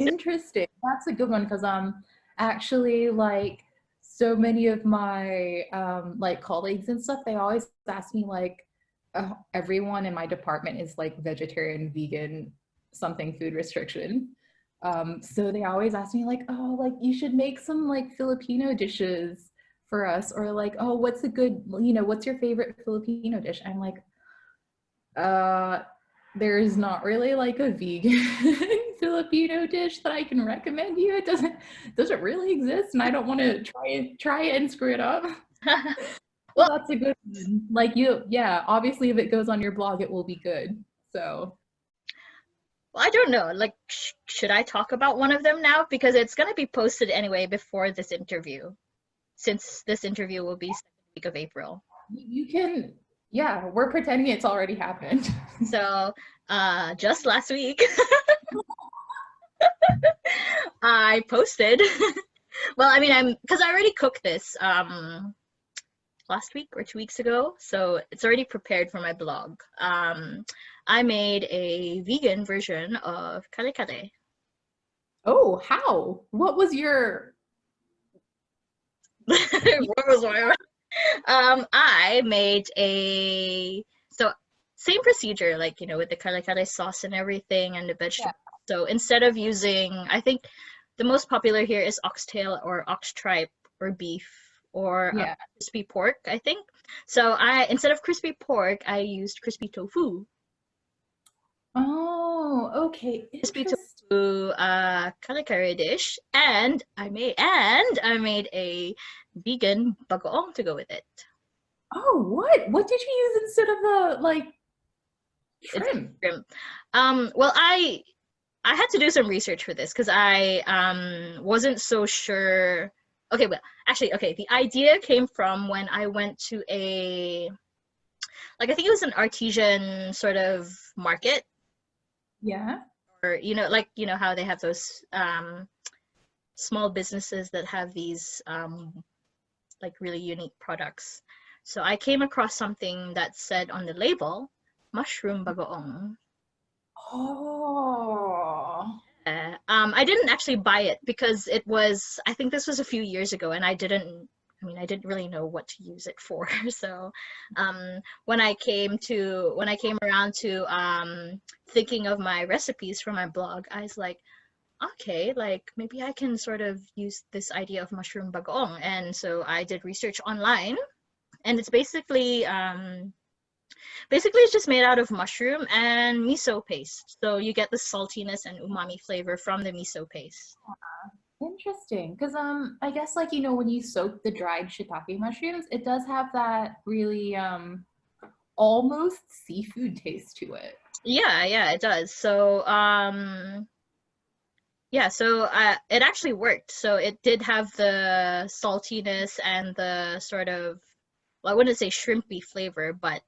interesting. That's a good one because actually like so many of my like colleagues and stuff, they always ask me like everyone in my department is like vegetarian, vegan, something food restriction. So they always ask me like, oh, like you should make some like Filipino dishes for us, or like, oh, what's a good, what's your favorite Filipino dish? I'm like, uh, there's not really like a vegan Filipino dish that I can recommend you. It doesn't really exist, and I don't want to try it and screw it up. Well, Well, that's a good one. Like yeah, obviously if it goes on your blog, it will be good. So I don't know. Like, should I talk about one of them now? Because it's gonna be posted anyway before this interview, since this interview will be second week of April. you can, yeah, we're pretending it's already happened. So, just last week, I posted. Well, I mean, because I already cooked this last week or 2 weeks ago, so it's already prepared for my blog. I made a vegan version of kare kare. Oh, how? What was your What was my I made so same procedure, like with the kare kare sauce and everything and the yeah, vegetables. So instead of using, I think the most popular here is oxtail or ox tripe or beef or yeah. crispy pork, I think. So I instead of crispy pork, I used crispy tofu. Oh, okay. Crispy Interesting. tofu kare kare dish, and I made a vegan bagoong to go with it. Oh, what? What did you use instead of the like It's shrimp? shrimp. Well, I had to do some research for this because I wasn't so sure. Okay, well, actually, okay, the idea came from when I went to I think it was an artesian sort of market, Yeah. or how they have those small businesses that have these like really unique products. So I came across something that said on the label, mushroom bagoong. Oh. I didn't actually buy it because I think this was a few years ago, and I didn't really know what to use it for. So, when I came around to thinking of my recipes for my blog, I was like, okay, like maybe I can sort of use this idea of mushroom bagoong. And so I did research online, and it's basically, it's just made out of mushroom and miso paste. So you get the saltiness and umami flavor from the miso paste. Interesting. Because I guess like when you soak the dried shiitake mushrooms, it does have that really almost seafood taste to it. Yeah, yeah, it does. So, yeah, so it actually worked. So it did have the saltiness and the sort of, well, I wouldn't say shrimpy flavor, but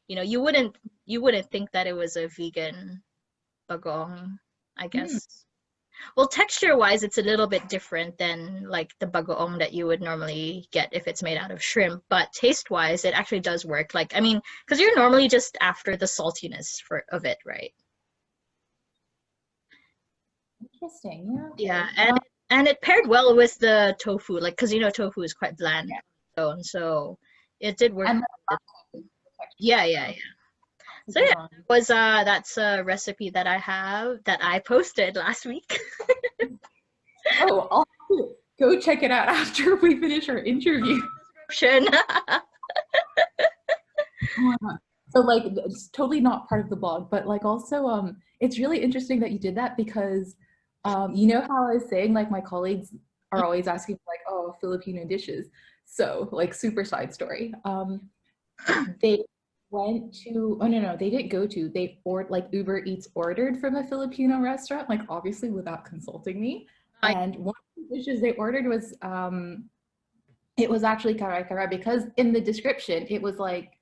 you wouldn't think that it was a vegan bagong, I Hmm. guess. Well, texture-wise, it's a little bit different than like the bagoong that you would normally get if it's made out of shrimp, but taste-wise, it actually does work. Like, I mean, because you're normally just after the saltiness of it, right? Interesting. Yeah. Yeah, Okay. and it paired well with the tofu, like because tofu is quite bland Yeah. on its own, so it did work. And the texture. Yeah, yeah, So yeah. that's a So good yeah, one. that's a recipe that I have that I posted last week. Oh, I'll have to go check it out after we finish our interview. Description. Oh my God. So like it's totally not part of the blog, but like also it's really interesting that you did that because you know how I was saying like my colleagues are always asking like, oh, Filipino dishes. So like super side story. They went to, oh no, they didn't go to, they or like Uber Eats ordered from a Filipino restaurant, like obviously without consulting me. I And one of the dishes they ordered was it was actually kare kare because in the description it was like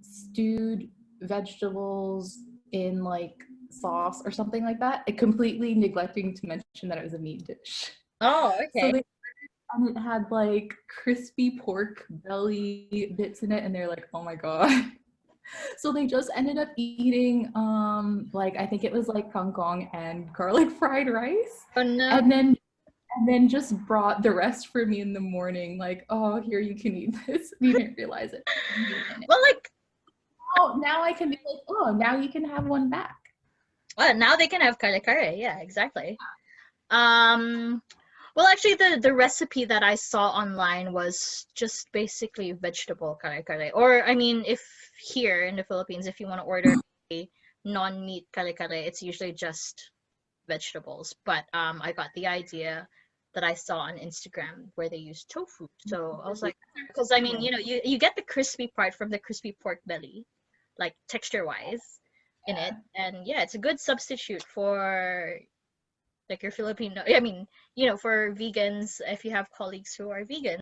stewed vegetables in like sauce or something like that, completely neglecting to mention that it was a meat dish. Oh, So okay. they and it had like crispy pork belly bits in it, and they're like, "Oh my god!" So they just ended up eating like I think it was like kangkong and garlic fried rice. Oh no. And then just brought the rest for me in the morning, like, oh, here you can eat this. We didn't realize it. Well, like, Oh, now I can be like, oh, now you can have one back. well, now they can have kare kare. Yeah, exactly. Um, well, actually, the recipe that I saw online was just basically vegetable kare kare. Or, I mean, if here in the Philippines, if you want to order a non-meat kare kare, it's usually just vegetables. But I got the idea that I saw on Instagram where they use tofu. So I was like, because I mean, you get the crispy part from the crispy pork belly, like texture-wise in it. And yeah, it's a good substitute for like your Filipino, I mean, for vegans, if you have colleagues who are vegan.